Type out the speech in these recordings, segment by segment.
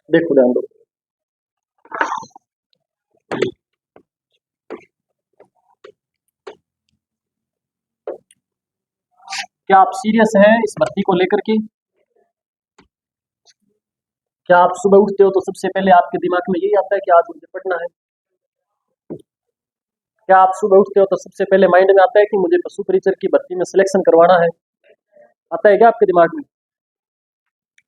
देखो ध्यान दो। क्या आप सीरियस हैं इस भर्ती को लेकर के? क्या आप सुबह उठते हो तो सबसे पहले आपके दिमाग में यही आता है कि आज मुझे पढ़ना है? क्या आप सुबह उठते हो तो सबसे पहले माइंड में आता है कि मुझे पशु परिचर की भर्ती में सिलेक्शन करवाना है? आता है क्या आपके दिमाग में?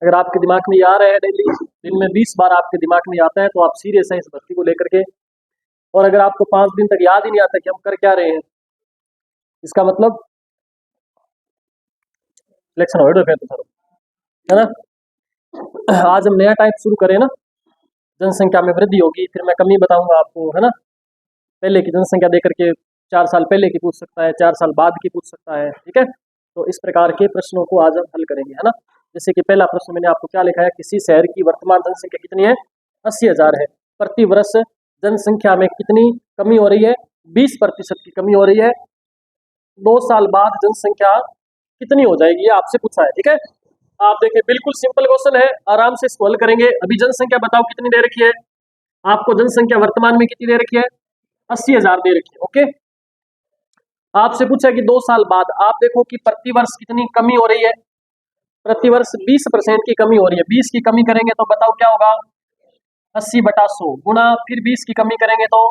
अगर आपके दिमाग में ये आ रहा है डेली, दिन में 20 बार आपके दिमाग में ये आता है, तो आप सीरियस हैं इस भर्ती को लेकर के। और अगर आपको 5 दिन तक याद ही नहीं आता कि हम कर क्या रहे हैं, इसका मतलब सिलेक्शन हो रहा है तो सर, है ना? आज हम नया टाइप शुरू करें ना, जनसंख्या में वृद्धि होगी, फिर मैं कमी बताऊंगा आपको, है ना? पहले की जनसंख्या देकर के 4 साल पहले की पूछ सकता है, 4 साल बाद की पूछ सकता है, ठीक है? तो इस प्रकार के प्रश्नों को आज हम हल करेंगे, है ना? जैसे कि पहला प्रश्न मैंने आपको क्या लिखा है, किसी शहर की वर्तमान जनसंख्या कितनी है? 80,000 है। प्रति वर्ष जनसंख्या में कितनी कमी हो रही है? 20% की कमी हो रही है। 2 साल बाद जनसंख्या कितनी हो जाएगी, ये आपसे पूछा है, ठीक है? आप देखिए, बिल्कुल सिंपल क्वेश्चन है, आराम से इसको हल करेंगे। अभी जनसंख्या बताओ कितनी दे रखी है आपको? जनसंख्या वर्तमान में कितनी दे रखी है? 80,000 दे रखी है, ओके। आपसे पूछा है कि 2 साल बाद आप देखो कि प्रतिवर्ष कितनी कमी हो रही है? प्रतिवर्ष 20% की कमी हो रही है। 20 की कमी करेंगे तो बताओ क्या होगा? 80/100 गुणा, फिर 20 की कमी करेंगे तो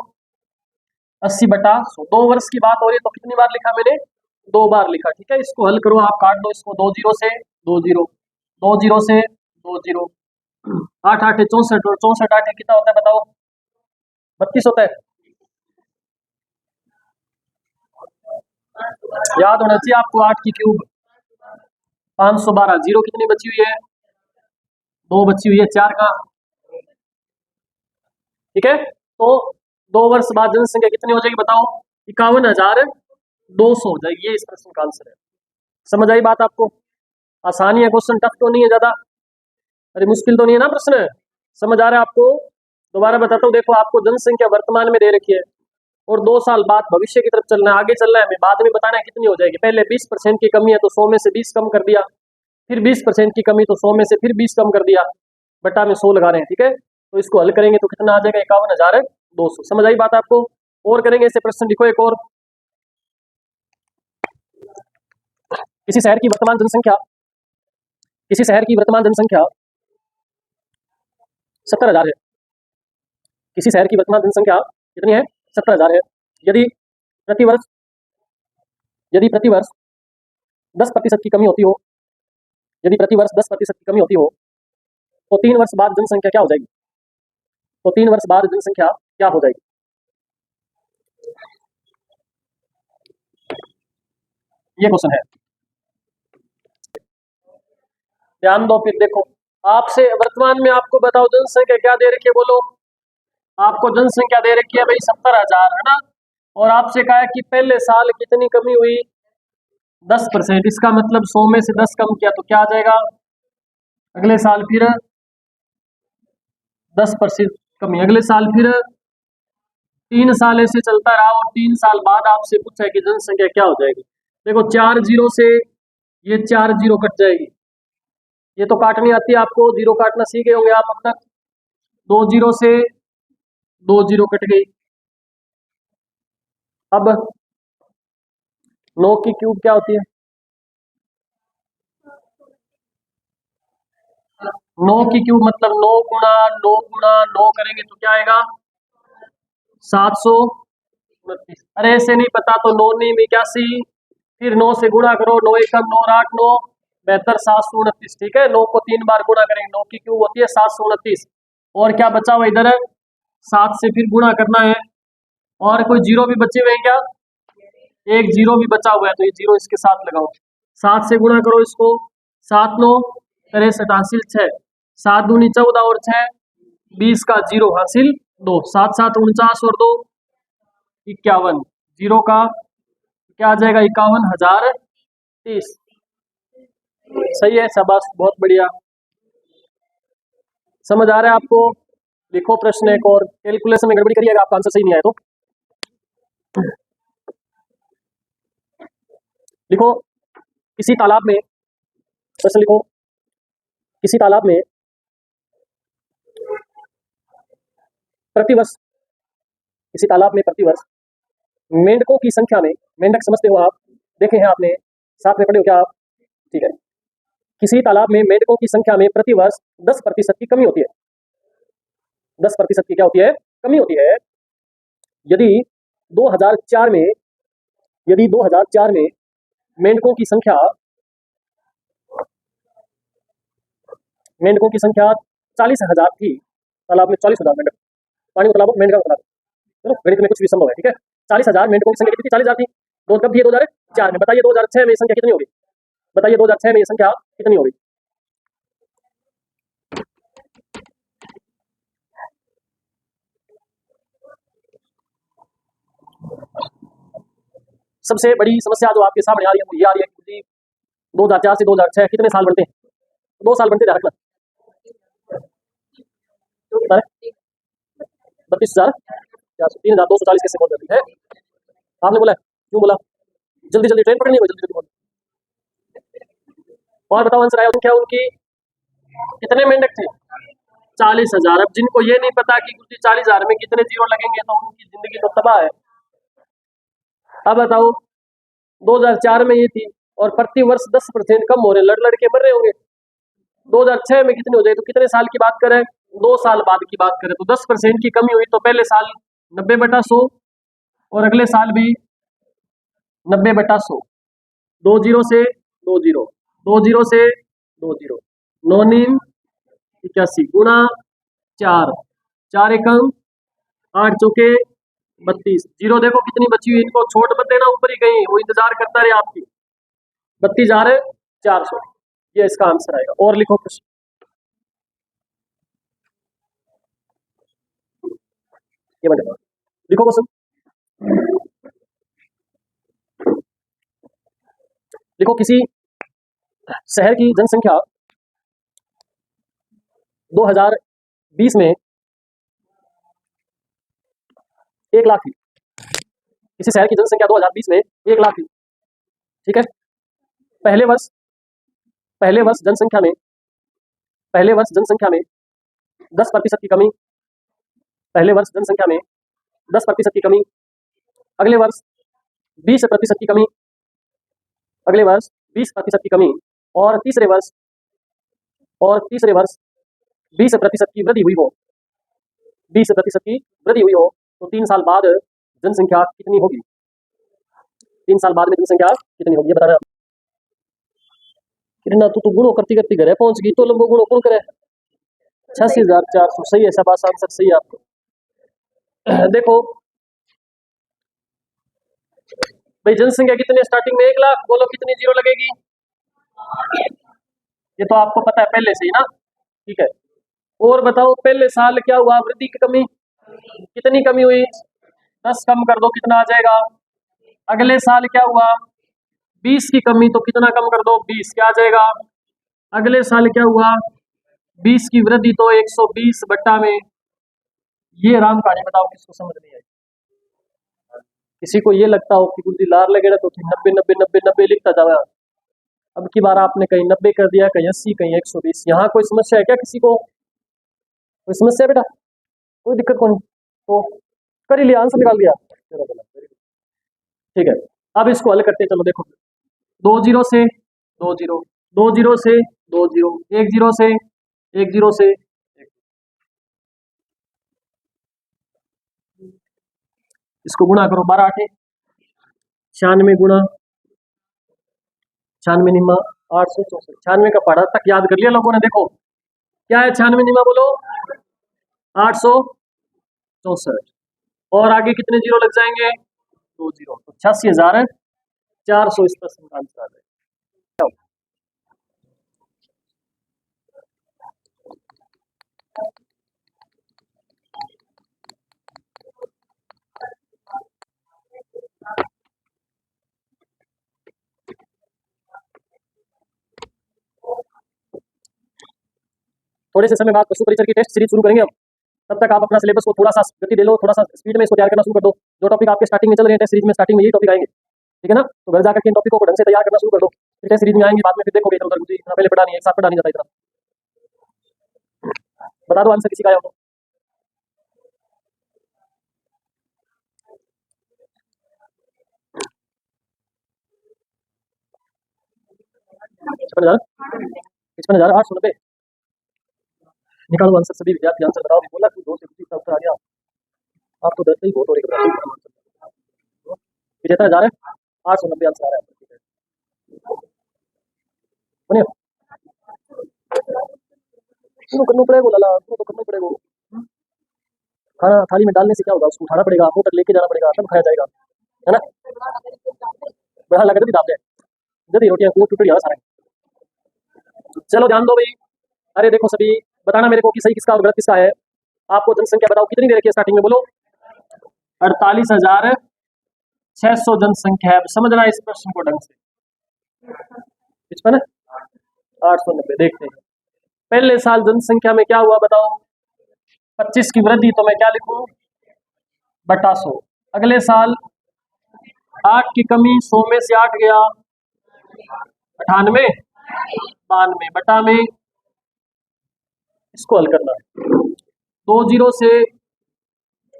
80/100। 2 वर्ष की बात हो रही है, तो कितनी बार लिखा मैंने? 2 बार लिखा, ठीक है? इसको हल करो, आप काट दो इसको, 2 जीरो से 2 जीरो, 2 जीरो से 2 जीरो, 8 8 64, और 64 8 कितना होता है बताओ? 32 होता है। याद होना चाहिए आपको, 8 की क्यूब 512। जीरो कितनी बची हुई है? 2 बची हुई है, 4 का, ठीक है? तो 2 वर्ष बाद जनसंख्या कितनी हो जाएगी बताओ? 51,200 हो जाएगी। ये इस प्रश्न का आंसर है। समझ आई बात आपको? आसानी है क्वेश्चन, टफ तो नहीं है ज्यादा, अरे मुश्किल तो नहीं है ना प्रश्न? समझ आ रहा है आपको? दोबारा बताता हूँ, देखो आपको जनसंख्या वर्तमान में दे रखी है और 2 साल बाद भविष्य की तरफ चलना है, आगे चलना है, हमें बाद में बताना है कितनी हो जाएगी। पहले 20% की कमी है तो 100 में से 20 कम कर दिया, फिर 20% की कमी तो 100 में से फिर 20 कम कर दिया, बटा में 100 लगा रहे हैं, ठीक है? तो इसको हल करेंगे तो कितना आ जाएगा? 51,200। समझ आई बात आपको? और करेंगे ऐसे प्रश्न, लिखो एक और। किसी शहर की वर्तमान जनसंख्या, किसी शहर की वर्तमान जनसंख्या 70,000 है। किसी शहर की वर्तमान जनसंख्या कितनी है? 70,000 है। यदि प्रतिवर्ष, यदि प्रतिवर्ष 10% की कमी होती हो, यदि प्रतिवर्ष 10% की कमी होती हो, तो 3 वर्ष बाद जनसंख्या क्या हो जाएगी? तो 3 वर्ष बाद जनसंख्या क्या हो जाएगी? ये क्वेश्चन है, ध्यान दो। फिर देखो, आपसे वर्तमान में आपको बताओ जनसंख्या क्या दे रखी है, बोलो। आपको जनसंख्या दे रखी है भाई 70,000, है ना? और आपसे कहा है कि पहले साल कितनी कमी हुई? 10%। इसका मतलब 100 में से 10 कम किया तो क्या आ जाएगा? अगले साल फिर 10% कमी, अगले साल फिर 3 साल ऐसे चलता रहा, और 3 साल बाद आपसे पूछा है कि जनसंख्या क्या हो जाएगी। देखो, 4 जीरो से ये 4 जीरो कट जाएगी, ये तो काटनी आती है आपको, जीरो काटना सीख गए होंगे आप अब तक। 2 जीरो से 2 जीरो कट गई। अब 9 की क्यूब क्या होती है? 9 की क्यूब मतलब 9 करेंगे तो क्या आएगा? 729। अरे ऐसे नहीं पता तो 9 9 81, फिर 9 से गुणा करो, 9 1 9 और 8 9 72, 729, ठीक है? 9 को 3 बार गुणा करेंगे, 9 की क्यूब होती है 729। और क्या बचा हुआ इधर? 7 से फिर गुणा करना है। और कोई जीरो भी बचे हुए हैं क्या? एक जीरो भी बचा हुआ है, तो ये जीरो इसके साथ लगाओ। 7 से गुणा करो इसको, 7 9 63 हासिल 6, 7 दूनी 14 और 6 20 का जीरो हासिल 2, 7 7 49 और 2 51। जीरो का क्या आ जाएगा? 51,030। सही है, शाबाश, बहुत बढ़िया। समझ आ रहा है आपको? लिखो प्रश्न एक और, कैलकुलेशन में गड़बड़ी करिएगा आपका आंसर सही नहीं आया तो। लिखो, किसी तालाब में, प्रश्न लिखो, किसी तालाब में प्रतिवर्ष किसी तालाब में प्रतिवर्ष मेंढकों की संख्या में, मेंढक समझते हो आप, देखे हैं आपने, साथ में पढ़े हो क्या आप? ठीक है। किसी तालाब में मेंढकों की संख्या में प्रतिवर्ष 10% की कमी होती है। 10% की क्या होती है? कमी होती है। यदि 2004 में मेंढकों की संख्या 40,000 थी, तालाब में 40,000 मेंढक, पानी को तालाब मेंढक तालाब, चलो गणित में कुछ भी संभव है, ठीक है। 40,000 मेंढकों की संख्या कितनी थी? 40,000 थी। तो कब थी? 2004 में। बताइए 2006 में ये संख्या कितनी होगी? बताइए 2006 में ये संख्या कितनी होगी? सबसे बड़ी समस्या जो आपके सामने आ रही है वो ये आ रही है कि 2004 से 2006 कितने साल बनते हैं? 2 साल बनते, ध्यान रखना। 32,000 3,240 कैसे बोल रही है? आपने बोला, क्यों बोला? जल्दी जल्दी ट्रेन पकड़नी है, जल्दी जल्दी बोलो। और बताओ आंसर आया क्या उनकी? कितने मेंढक थे? 40,000। अब जिनको ये नहीं पता कि 40,000 में कितने जीरो लगेंगे तो उनकी जिंदगी तो तबाह है। अब बताओ 2004 में ये थी और प्रति वर्ष 10% कम हो रहे, लड़ लड़ के मर रहे होंगे। 2006 में कितने हो जाए तो कितने साल की बात करें? 2 साल बाद की बात करें तो 10% की कमी हुई तो पहले साल 90/100 और अगले साल भी 90/100। 2 जीरो से 2 जीरो, 2 जीरो से 2 जीरो, 9 नीम 81 गुणा 4, 4 एकम 8 चौके 32। जीरो देखो कितनी बची हुई, इनको छोड़ मत देना ऊपर ही कहीं, वो इंतजार करता रहे आपकी। 32,400 ये इसका आंसर आएगा। और लिखो कुछ, ये बता लिखो क्वेश्चन, लिखो किसी शहर की जनसंख्या 2020 में 1 लाख थी। किसी शहर की जनसंख्या 2020 में 1 लाख थी, ठीक है। पहले वर्ष जनसंख्या में 10% की कमी, पहले वर्ष जनसंख्या में 10% की कमी, अगले वर्ष 20% की कमी, अगले वर्ष 20% की कमी, और तीसरे वर्ष 20% की वृद्धि हुई हो, 20% की वृद्धि हुई हो तो 3 साल बाद जनसंख्या कितनी होगी? 3 साल बाद में जनसंख्या कितनी होगी ये बताना। कितना तू तो गुणों करती करती घरे पहुंच गई, तो लंबो गुणों कौन करे? 86,400 सही है, शाबाश, आंसर सही है आपको। देखो भाई जनसंख्या कितनी स्टार्टिंग में? 1 लाख, बोलो कितनी जीरो लगेगी? ये तो आपको पता है पहले से ही ना, ठीक है। और बताओ पहले साल क्या हुआ? वृद्धि की कमी, कितनी कमी हुई? 10 कम कर दो कितना आ जाएगा? अगले साल क्या हुआ? 20 की कमी, तो कितना कम कर दो? 20, क्या आ जाएगा? अगले साल क्या हुआ? 20 की वृद्धि, तो 120 बट्टा में। ये राम कहानी बताओ किसको समझ नहीं आई? किसी को ये लगता हो कि बुद्धि लार लगे ना तो 90 90 90 90 लिखता जाओ। अब की बार आपने कहीं 90 कर दिया, कहीं 80, कहीं 120। यहाँ कोई समस्या है क्या? किसी को कोई समस्या बेटा? कोई दिक्कत कौन? तो कर ही लिया, आंसर निकाल दिया, ठीक है। अब इसको हल करते हैं, चलो देखो। 2 जीरो से 2 जीरो, 2 जीरो से 2 जीरो, 1 जीरो से 1 जीरो से 1। इसको गुणा करो, 12 8 96 गुणा 96 निमा 864। 96 का पढ़ा तक याद कर लिया लोगों ने? देखो क्या है 96 निमा, बोलो 864, और आगे कितने जीरो लग जाएंगे? 2 जीरो, तो 86,400 इसका आंसर आ जाएगा। थोड़े से समय बाद पशु परिचर की टेस्ट सीरीज शुरू करेंगे हम। तब तक आप अपना सिलेबस को थोड़ा सा गति दे लो, थोड़ा सा स्पीड में इसको तैयार करना शुरू कर दो। जो टॉपिक आपके स्टार्टिंग में चल रहे हैं टेस्ट सीरीज में, स्टार्टिंग में यही टॉपिक आएंगे, ठीक है ना। तो घर जाकर के इन टॉपिकों को ढंग से तैयार करना शुरू कर दो, फिर टेस्ट सीरीज में आएंगे, बाद में फिर देखोगे इधर उधर, मुझे इतना पहले पढ़ा नहीं है, एक साथ पढ़ा नहीं जाता इतना। बता दो आंसर किसी का आया हो तो। 56,000, 55,890। निकालो आंसर सभी विद्यार्थी, आंसर बताओ। बोला कि 2 से 25 का उत्तर आ गया। आप तो डरते ही बहुत हो रही है। 75,890 आंसर आ रहा है। सुनिए, शुरू करना पड़ेगा लाला, शुरू तो करना पड़ेगा। खाना थाली में डालने से क्या होगा, उसको उठाना पड़ेगा, मुंह तक लेके जाना पड़ेगा, तब खाया जाएगा, है ना। बढ़ा लगा भी दाब जाए जब रोटियां को टूट सारा। चलो ध्यान दो भाई। अरे देखो सभी, बताना मेरे को कि सही किसका और गलत किसका है। आपको जनसंख्या बताओ कितनी दे रखी है स्टार्टिंग में, बोलो। 48,600 जनसंख्या है। अब समझना इस प्रश्न को ढंग से। 55,890 देखते हैं। पहले साल जनसंख्या में क्या हुआ बताओ। 25 की वृद्धि, तो मैं क्या लिखूं, बटा 100। अगले साल 8 की कमी, 100 में से 8 गया, 98, 92 बटा में, इसको हल करना है। 2 जीरो से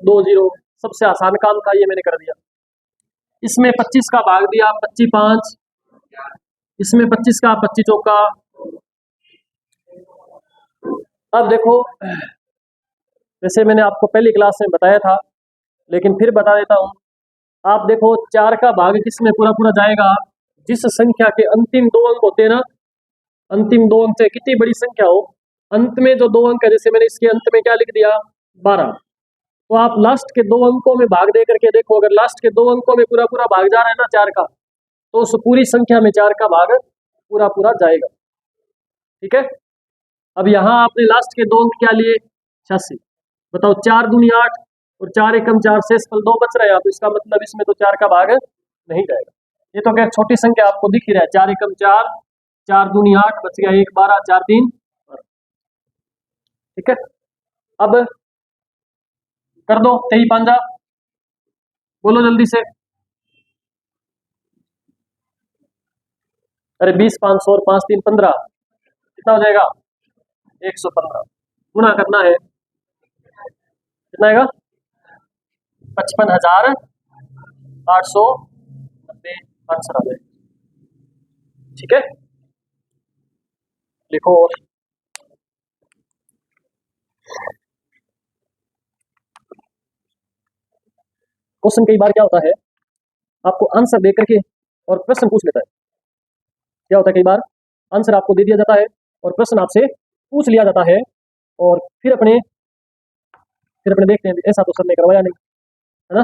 2 जीरो, सबसे आसान काम था ये, मैंने कर दिया। इसमें 25 का भाग दिया, 25 5, इसमें 25 का 25 चौका। अब देखो, वैसे मैंने आपको पहली क्लास में बताया था, लेकिन फिर बता देता हूँ। आप देखो 4 का भाग किसमें पूरा पूरा जाएगा, जिस संख्या के अंतिम 2 अंक होते हैं ना, अंतिम 2 अंक से कितनी बड़ी संख्या हो, अंत में जो 2 अंक है, जैसे मैंने इसके अंत में क्या लिख दिया, 12, तो आप लास्ट के 2 अंकों में भाग दे करके देखो। अगर लास्ट के 2 अंकों में पूरा पूरा भाग जा रहा है ना 4 का, तो उस पूरी संख्या में 4 का भाग पूरा पूरा जाएगा। ठीक है। अब यहाँ आपने लास्ट के 2 अंक क्या लिए, 86। बताओ 4 दूनी 8 और 4 एकम 4, शेष फल 2 बच रहे हैं। तो इसका मतलब इसमें तो 4 का भाग नहीं जाएगा। ये तो क्या छोटी संख्या आपको दिख ही रहा है, 4 एकम 4, 4 दूनी 8, बच गया 1, 12, 4 3। ठीक है। अब कर दो 23 5, बोलो जल्दी से। अरे 20 500 और 5 3 15, कितना हो जाएगा, 115। गुणा करना है, कितना आएगा, 55,890 आंसर आ जाएगा। ठीक है, लिखो। क्वेश्चन कई बार क्या होता है, आपको आंसर दे करके और प्रश्न पूछ लेता है। क्या होता है, कई बार आंसर आपको दे दिया जाता है और प्रश्न आपसे पूछ लिया जाता है, और फिर अपने देखते हैं ऐसा तो सर ने करवाया नहीं, है ना,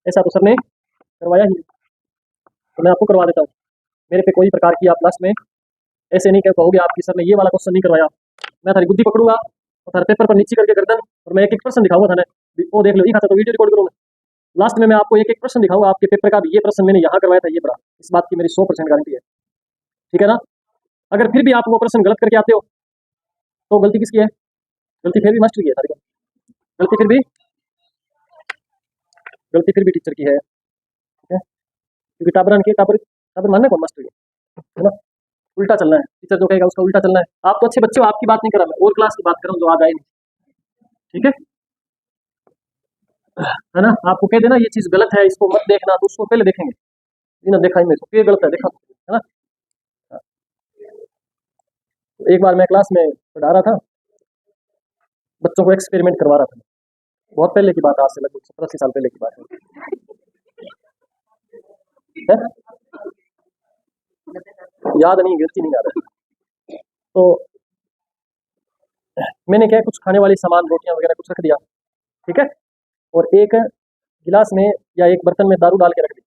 ऐसा तो सर ने करवाया ही नहीं, तो मैं आपको करवा देता हूँ। मेरे पे कोई प्रकार की आप लास्ट में ऐसे नहीं कहोगे आपकी सर ने ये वाला क्वेश्चन नहीं करवाया। मैं थारी बुद्धि पकड़ूंगा और थारे पेपर पर नीचे करके गर्दन, और मैं एक एक प्रश्न दिखाऊंगा थाने, वो देख लो, ये खाता तो वीडियो रिकॉर्ड करूँगा। लास्ट में मैं आपको एक एक प्रश्न दिखाऊंगा आपके पेपर का भी, ये प्रश्न मैंने यहाँ करवाया था, ये पढ़ा, इस बात की मेरी 100% गारंटी है। ठीक है ना। अगर फिर भी आप वो प्रश्न गलत करके आते हो, तो गलती किसकी है, गलती फिर भी मास्टर की है सारी, गलती फिर भी टीचर की है। ठीक है, क्योंकि टाबर मानना कौन, मास्टर की है ना। उल्टा चलना है, टीचर जो कहेगा उसका उल्टा चलना है। आप तो अच्छे बच्चे हो, आपकी बात नहीं कर रहा मैं, और क्लास की बात कर रहा हूँ जो आज आए नहीं। ठीक है ना। आपको कह देना ये चीज गलत है, इसको मत देखना, तो उसको पहले देखेंगे, इन्हें देखा ही मैं तो ये गलत है, देखा, है ना। तो एक बार मैं क्लास में पढ़ा रहा था, बच्चों को एक्सपेरिमेंट करवा रहा था, बहुत पहले की बात, आज से लगभग 70-80 साल पहले की बात है? याद नहीं, गिरती नहीं याद है। तो मैंने क्या, कुछ खाने वाली सामान, रोटियां वगैरह कुछ रख दिया, ठीक है, और एक गिलास में या एक बर्तन में दारू डाल के रख दी,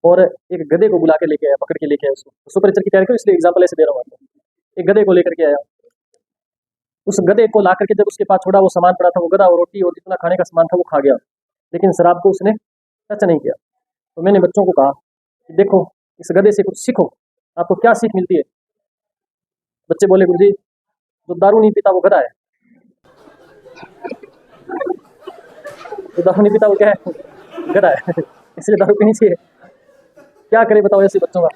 और एक गधे को बुला के लेके आया, पकड़ के लेके आया उसको। सुपरचर की तैयारी करो, इसलिए एग्जाम्पल ऐसे दे रहा हूँ आपको। एक गधे को लेकर के आया, उस गधे को ला करके जब उसके पास छोड़ा, वो सामान पड़ा था, वो गधा और रोटी और जितना खाने का सामान था वो खा गया, लेकिन शराब को उसने टच नहीं किया। तो मैंने बच्चों को कहा कि देखो इस गधे से कुछ सीखो, आपको क्या सीख मिलती है। बच्चे बोले गुरुजी, जो दारू नहीं पीता वो गधा है, जो दारू नहीं पीता वो क्या है, गधा है, इसलिए दारू पीनी चाहिए। क्या करे बताओ ऐसे बच्चों का।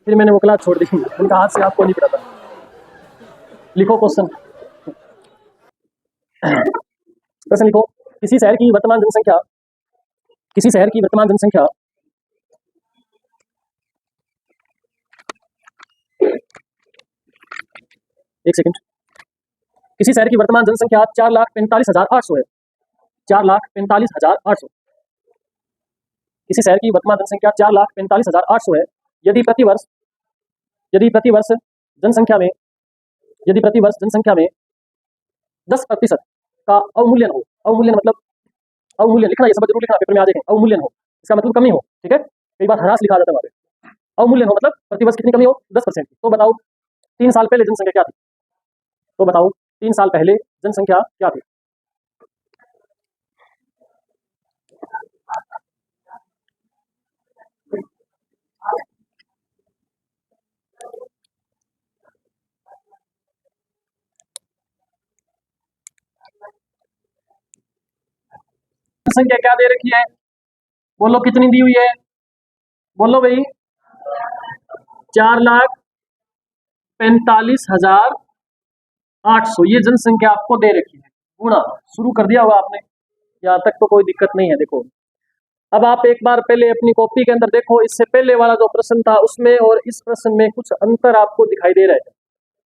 फिर मैंने वो क्लास छोड़ दी, उनका हाथ से आपको नहीं पड़ा था। लिखो क्वेश्चन, प्रश्न लिखो। किसी शहर की वर्तमान जनसंख्या, किसी शहर की वर्तमान जनसंख्या एक सेकंड। किसी शहर की वर्तमान जनसंख्या 4,45,800 है। 4,45,800। किसी शहर की वर्तमान जनसंख्या 4,45,800 है। यदि प्रतिवर्ष जनसंख्या में 10% का अवमूल्यन हो, अवमूल्यन मतलब अवमूल्यन लिखना, ये शब्द जरूर लिखना, पेपर में आ जाएगा। अवमूल्यन हो इसका मतलब कमी हो, ठीक है। कई बार ह्रास लिखा जाता है वहाँ पे। अवमूल्यन हो मतलब प्रतिवर्ष कितनी कमी हो, 10% की। तो बताओ 3 साल पहले जनसंख्या क्या थी? तो बताओ 3 साल पहले जनसंख्या क्या थी? जनसंख्या क्या दे रखी है? बोलो कितनी दी हुई है? बोलो भाई। 4,45,800 ये जनसंख्या आपको दे रखी है। गुणा शुरू कर दिया होगा आपने, यहाँ तक तो कोई दिक्कत नहीं है। देखो अब आप एक बार पहले अपनी कॉपी के अंदर देखो, इससे पहले वाला जो प्रश्न था उसमें और इस प्रश्न में कुछ अंतर आपको दिखाई दे रहा है।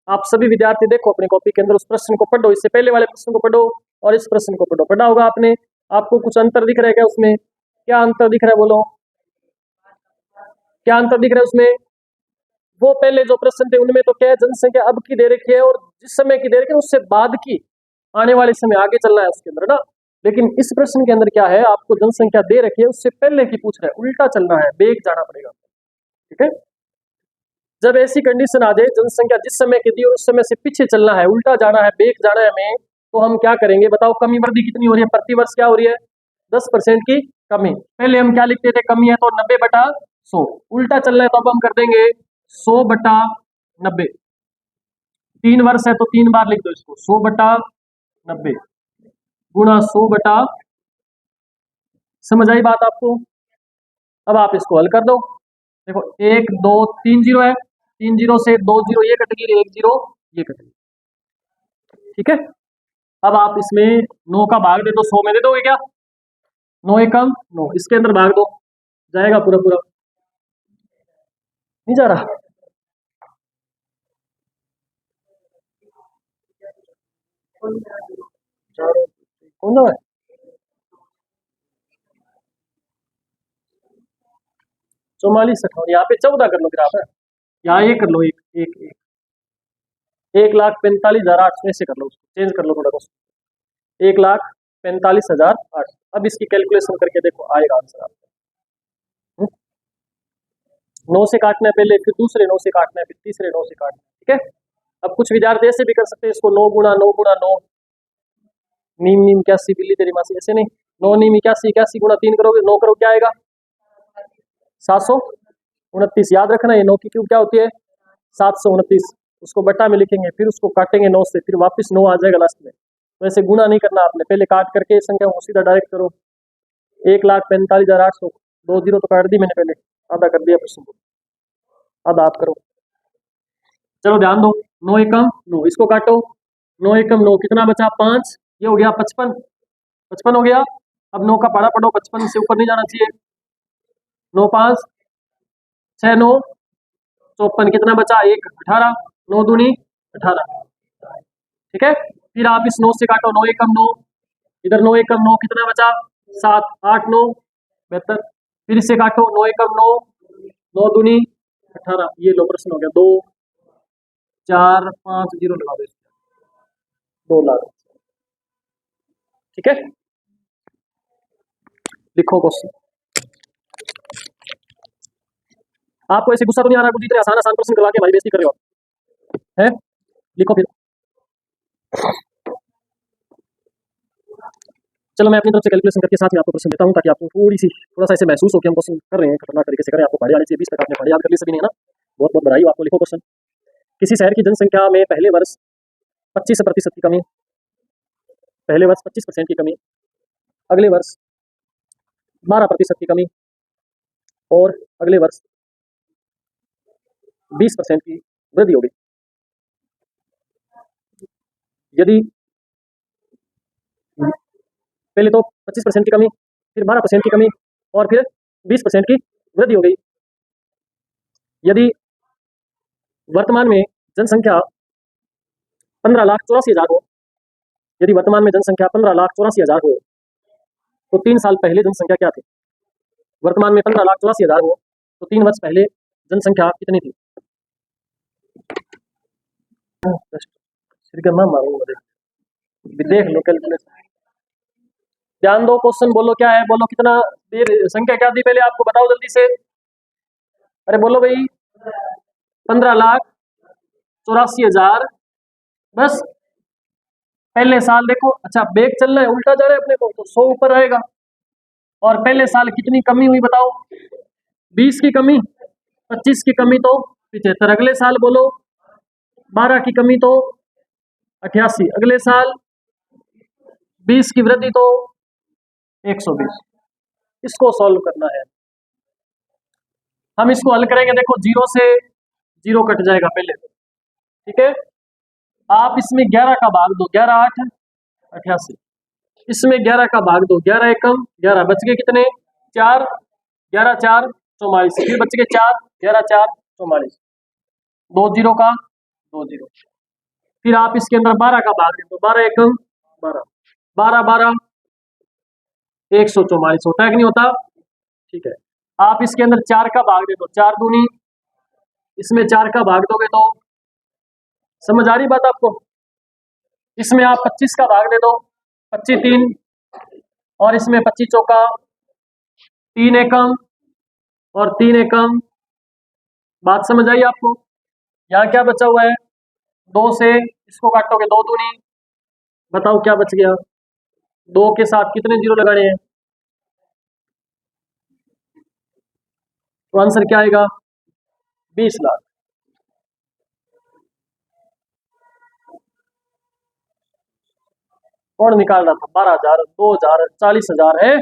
आप सभी विद्यार्थी देखो अपनी कॉपी के अंदर, उस प्रश्न को पढ़ो, इससे पहले वाले प्रश्न को पढ़ो और इस प्रश्न को पढ़ो। पढ़ा होगा आपने, आपको कुछ अंतर दिख रहा है क्या उसमें? क्या अंतर दिख रहा है बोलो, क्या अंतर दिख रहा है उसमें? वो पहले जो प्रश्न थे उनमें तो क्या है, जनसंख्या अब की दे रखी है और जिस समय की दे रखी है उससे बाद की आने वाले समय आगे चलना है उसके अंदर ना। लेकिन इस प्रश्न के अंदर क्या है, आपको जनसंख्या दे रखी है उससे पहले की पूछ रहा है, उल्टा चलना है, बेग जाना पड़ेगा, ठीक है। जब ऐसी कंडीशन आ जाए, जनसंख्या जिस समय की दी और उस समय से पीछे चलना है, उल्टा जाना है, बेग जाना है हमें, तो हम क्या करेंगे बताओ? कमी वृद्धि कितनी हो रही है प्रतिवर्ष? क्या हो रही है? 10% की कमी। पहले हम क्या लिखते थे? कमी है तो 90/100। उल्टा चलना है तो अब हम कर देंगे 100/90। 3 वर्ष है तो 3 बार लिख दो इसको, 100/90 गुणा 100 समझ आई बात आपको? अब आप इसको हल कर दो। देखो 1 2 3 जीरो है, 3 जीरो से 2 जीरो ये कटेगी, 1 जीरो ये कटेगी, ठीक है। अब आप इसमें 9 का भाग दे दो 100 में, दे दोगे क्या? 9 एकम 9, इसके अंदर भाग दो, जाएगा पूरा पूरा? नहीं जा रहा? कौन सा है? 44 58, यहाँ पे 14 कर लो फिर आप, यहाँ ये कर लो, एक एक एक 1,45,800 ऐसे कर लो, उसको चेंज कर लो थोड़ा कुछ, 1,45,800। अब इसकी कैलकुलेशन करके देखो, आएगा आंसर आपका। 9 से काटना है पहले, फिर दूसरे 9 से काटना है, फिर तीसरे 9 से काटना है, ठीक है। अब कुछ विद्यार्थी ऐसे भी कर सकते हैं इसको, 9 गुणा 9 नीम नीम 81 बिल्ली तेरी मासी, ऐसे नहीं, 9 नीम 81, 81 गुणा 3 करोगे, 9 करोगे क्या आएगा? 729। याद रखना ये 9 की क्यूब क्या होती है? 729। उसको बट्टा में लिखेंगे, फिर उसको काटेंगे 9 से, फिर वापस 9 आ जाएगा लास्ट में। तो ऐसे गुणा नहीं करना आपने, पहले काट करके इस संख्या को सीधा डायरेक्ट करो। 1,45,800, 2 जीरो तो काट दी मैंने पहले, आधा कर दिया प्रश्न को, आधा आप करो। चलो ध्यान दो, 9 एकम 9, इसको काटो, 9 एकम 9 कितना बचा? 5, ये हो गया 55, 55 हो गया। अब 9 का पारा पढ़ो, 55 से ऊपर नहीं जाना चाहिए। 9 5 6 9 54, कितना बचा? 1 18, 9 दूनी 18, ठीक है। फिर आप इस 9 से काटो, 9 एकम 9, इधर 9 एकम 9 कितना बचा? 7 8 9 72, फिर इससे काटो 9 एकम 9, 9 दूनी 18, ये लो प्रश्न हो गया। 2 4 5 जीरो लगा दो, 2 लाख, ठीक है। लिखो क्वेश्चन। आपको ऐसे गुस्सा तो नहीं आ रहा? कुछ इतने आसान आसान प्रश्न करवा के भाई बेइज्जती कर रहे हो आप, हैं? लिखो फिर। चलो मैं अपनी तरफ से कैलकुलेशन करके साथ में आपको प्रश्न देता हूँ, ताकि आपको थोड़ा सा ऐसे महसूस हो कि हम क्वेश्चन कर रहे हैं, खतरनाक तरीके से करें। आपको पढ़े आने चाहिए, 20 तक आपने पढ़े याद कर लिए सभी ने, है ना? बहुत बहुत बधाई हो आपको। लिखो क्वेश्चन। किसी शहर की जनसंख्या में पहले वर्ष 25% की कमी, पहले वर्ष 25% की कमी, अगले वर्ष 12% की कमी और अगले वर्ष 20% की वृद्धि होगी। यदि पहले तो 25% की कमी, फिर 12% की कमी और फिर 20% की वृद्धि हो गई। यदि वर्तमान में जनसंख्या 15,84,000 हो, यदि वर्तमान में जनसंख्या 15,84,000 हो, तो 3 साल पहले जनसंख्या क्या थी? वर्तमान में 15,84,000 हो तो 3 वर्ष पहले जनसंख्या कितनी थी? देख लो कैलकुलेशन, ध्यान दो, क्वेश्चन बोलो क्या है, बोलो कितना देर संख्या क्या दी पहले आपको बताओ जल्दी से, अरे बोलो भाई 15,84,000 बस। पहले साल देखो, अच्छा बेग चल रहा है उल्टा जा रहा है अपने को, तो 100 ऊपर आएगा। और पहले साल कितनी कमी हुई बताओ? 20 की कमी, 25 की कमी तो 75, अगले साल बोलो 12 की कमी तो 88, अगले साल 20 की वृद्धि तो 120। इसको सॉल्व करना है, हम इसको हल करेंगे। देखो 0 से 0 कट जाएगा पहले, ठीक है। आप इसमें 11 का भाग दो, 11 8 88, इसमें 11 का भाग दो, 11 एकम 11, बच गए कितने? 4, 11 4 44, फिर बच गए 4, 11 4 44, 2 0 का 2 0। फिर आप इसके अंदर 12 का भाग दे दो, 12 एकम 12, 12 12 144 होता है कि नहीं होता? ठीक है। आप इसके अंदर 4 का भाग दे दो, 4 दूनी, इसमें 4 का भाग दोगे तो समझ आ रही बात आपको? इसमें आप 25 का भाग दे दो, 25 3, और इसमें 25 चौका 3 एकम और 3 एकम। बात समझ आई आपको? यहाँ क्या बचा हुआ है? 2 से इसको काटोगे 2 दूनी, बताओ क्या बच गया? 2 के साथ कितने जीरो लगाने हैं? तो आंसर क्या आएगा? 20 लाख। कौन निकाल रहा था? 12,000, 2,000, 40,000 है।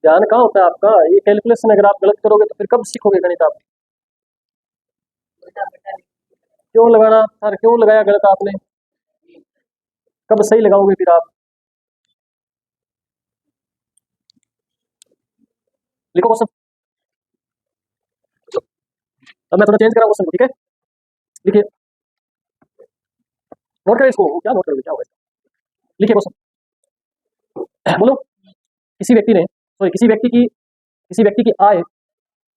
ध्यान कहाँ होता है आपका? ये कैलकुलेशन अगर आप गलत करोगे तो फिर कब सीखोगे गणित आप? क्यों लगाना सर, क्यों लगाया गलत आपने? कब सही लगाओगे फिर आप? लिखो क्वेश्चन, अब मैं थोड़ा चेंज करा क्वेश्चन को, ठीक है। लिखिए, नोट करें इसको, क्या नोट करोगे, क्या होगा? लिखिए क्वेश्चन, बोलो। किसी व्यक्ति की आय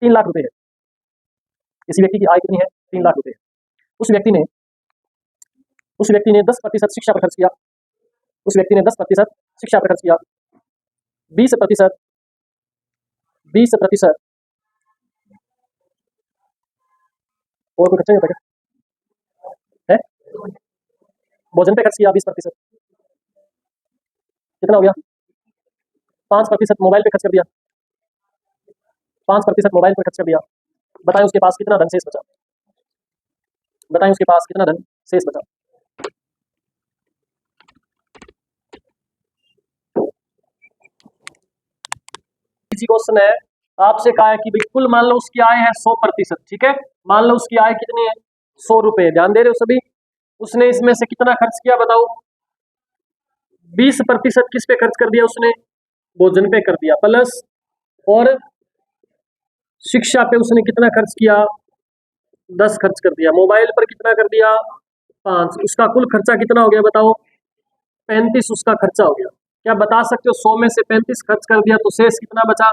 3 लाख रुपए है। किसी व्यक्ति की आय कितनी है? 3 लाख रुपए है। उस व्यक्ति ने 10% शिक्षा पर खर्च किया। उस व्यक्ति ने 10% शिक्षा पर खर्च किया, 20% और कोई खर्चा नहीं होता क्या है? भोजन पे खर्च किया 20%, कितना हो गया? 5% मोबाइल पे खर्च कर दिया, 5% मोबाइल पे खर्च कर दिया। बताएं उसके पास कितना धन शेष बचा? बताएं उसके पास कितना धन शेष बचा? इसी क्वेश्चन है, आपसे कहा है कि भाई कुल मान लो उसकी आय है 100%, ठीक है। मान लो उसकी आय कितनी है? 100 रुपए। ध्यान दे रहे हो सभी? उसने इसमें से कितना खर्च किया बताओ? 20% किस पे खर्च कर दिया उसने? भोजन पे कर दिया, प्लस और शिक्षा पे उसने कितना खर्च किया? 10 खर्च कर दिया। मोबाइल पर कितना कर दिया? 5। उसका कुल खर्चा कितना हो गया बताओ? 35 उसका खर्चा हो गया। क्या बता सकते हो? 100 में से 35 खर्च कर दिया तो शेष कितना बचा?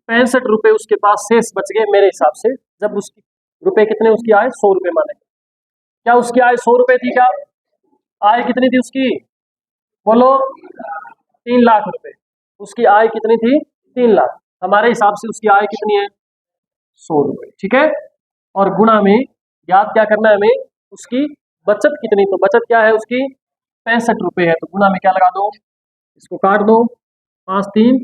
65 रुपए उसके पास शेष बच गए मेरे हिसाब से। जब उसकी रुपए कितने उसकी आए? 100 रुपए माने। क्या उसकी आय 100 रुपए थी? क्या आय कितनी थी उसकी? बोलो। 3 लाख रुपए। उसकी आय कितनी थी? 3 लाख। हमारे हिसाब से उसकी आय कितनी है? 100 रुपए, ठीक है। और गुणा में याद क्या करना है हमें? उसकी बचत कितनी? तो बचत क्या है उसकी? 65 रुपए है। तो गुणा में क्या लगा दो? इसको काट दो, 5 3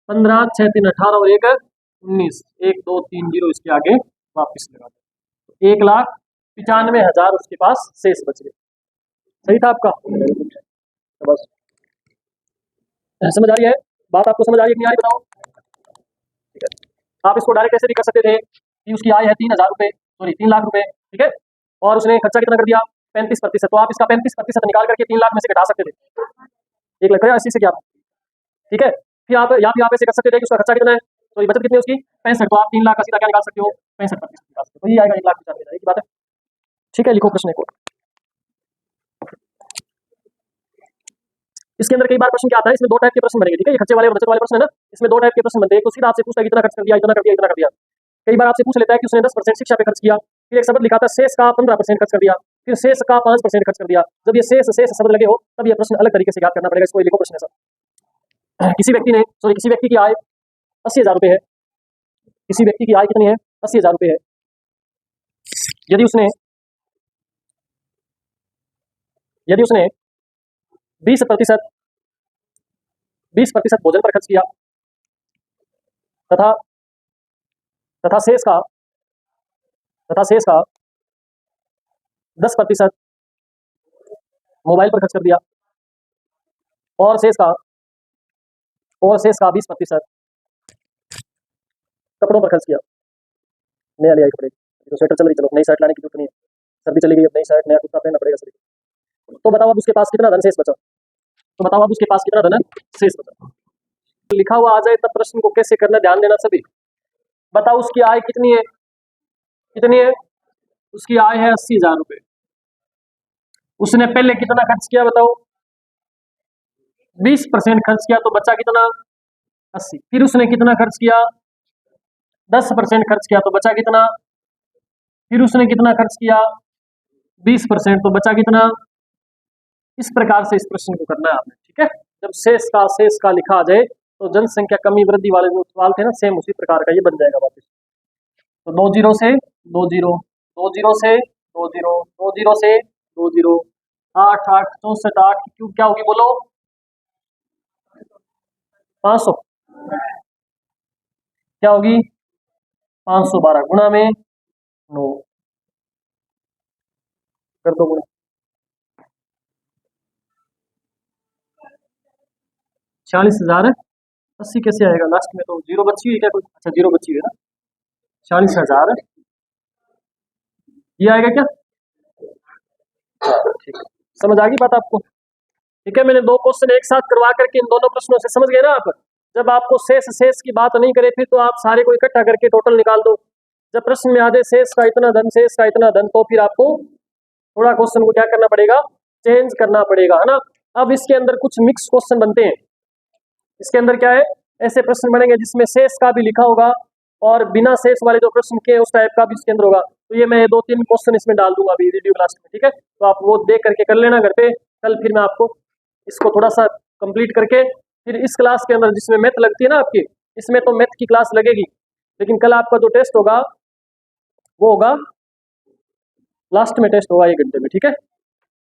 15, 6 3 18 और 1 19, 1 2 3 0 इसके आगे वापस लगा दो। 1,95,000 उसके पास शेष बच गए। सही था आपका? तो बस समझ आ रही है बात? आपको समझ आ रही है कि नहीं आ रही बताओ? ठीक है। आप इसको डायरेक्ट ऐसे भी कर सकते थे कि उसकी आय है 3,000 रुपए, सॉरी 3 लाख रुपए, ठीक है। और उसने खर्चा कितना कर दिया? 35%। तो आप इसका 35% निकाल करके 3 लाख में से घटा सकते थे। 1 लाख 80 से क्या, ठीक है। फिर आप या फिर आप ऐसे कर सकते थे कि उसका खर्चा कितना है? तो बचत कितनी है उसकी 65। तो आप 3 लाख का सीधा क्या निकाल सकते हो 65% निकाल सकते हो, तो ये आएगा 1,95,000 की बात है। ठीक है, लिखो प्रश्न को। इसके अंदर कई बार प्रश्न क्या आता है, इसमें 2 टाइप के प्रश्न बनेंगे, ठीक है, ये खर्चे वाले और बचत वाले प्रश्न है ना। इसमें 2 टाइप के प्रश्न बनते हैं, एक तो सीधा आपसे पूछता है कितना खर्च कर दिया, इतना कर दिया, इतना कर दिया। कई बार आपसे पूछ लेता है कि उसने 10% शिक्षा पे खर्च किया, फिर एक शब्द लिखा था शेष का 15% खर्च कर दिया, फिर शेष का 5% खर्च कर दिया। जब ये शेष शेष शब्द लगे हो तब ये प्रश्न अलग तरीके से याद करना पड़ेगा। इसको लिखो प्रश्न ऐसा, किसी व्यक्ति की आय 80,000 रुपये है। किसी व्यक्ति की आय कितनी है 80,000 रुपये है। यदि उसने 20% भोजन पर खर्च किया तथा तथा शेष का 10% मोबाइल पर खर्च कर दिया और शेष का 20% कपड़ों पर खर्च किया। नया लिया कपड़े, तो स्वेटर चल रही, चलो नई शर्ट लाने की जरूरत नहीं है, सर्दी चली गई, अब नई शर्ट नया कुर्ता पहनना पड़ेगा सभी को। तो बताओ अब उसके पास कितना धन शेष बचा, तो बताओ अब उसके पास कितना धन शेष बचा। लिखा हुआ आ जाए तब प्रश्न को कैसे करना ध्यान देना सभी। बताओ उसकी आय कितनी है, उसकी आय है 80,000 रुपये। उसने पहले कितना खर्च किया बताओ, 20% खर्च किया, तो बचा कितना 80। फिर उसने कितना खर्च किया 10% खर्च किया, तो बचा कितना। फिर उसने कितना खर्च किया 20%, तो बचा कितना। इस प्रकार से इस प्रश्न को करना है आपने, ठीक है। जब शेष का लिखा आ जाए तो जनसंख्या कमी वृद्धि वाले जो सवाल थे ना, सेम उसी प्रकार का ये बन जाएगा वापस। तो 2 0 से 2 0, 2 0 से 2 0, 2 0 से 2 0, 8 8 64, 8 की क्यूब क्या होगी बोलो 500, क्या होगी 512 गुणा में 9 कर दो गुणा 46,080 कैसे आएगा, लास्ट में तो जीरो बची हुई है क्या कोई, अच्छा जीरो बची हुई है ना, 46,000 ये आएगा क्या। ठीक है, समझ आ गई बात आपको। ठीक है, मैंने 2 क्वेश्चन एक साथ करवा करके इन दोनों प्रश्नों से समझ गए ना आप। जब आपको शेष की बात नहीं करे फिर तो आप सारे को इकट्ठा करके टोटल निकाल दो। जब प्रश्न में आ जाए शेष का इतना धन, शेष का इतना धन, तो फिर आपको थोड़ा क्वेश्चन को क्या करना पड़ेगा, चेंज करना पड़ेगा, है ना। अब इसके अंदर कुछ मिक्स क्वेश्चन बनते हैं। इसके अंदर क्या है, ऐसे प्रश्न बनेंगे जिसमें शेष का भी लिखा होगा और बिना शेष वाले जो प्रश्न के उस टाइप का भी इसके अंदर होगा। तो ये मैं 2-3 क्वेश्चन इसमें डाल दूंगा अभी वीडियो क्लास में, ठीक है। तो आप वो देख करके कर लेना घर पे। कल फिर मैं आपको इसको थोड़ा सा कंप्लीट करके फिर इस क्लास के अंदर जिसमें मैथ लगती है ना आपकी, इसमें तो मैथ की क्लास लगेगी, लेकिन कल आपका जो टेस्ट होगा वो होगा लास्ट में, टेस्ट होगा 1 घंटे में, ठीक है।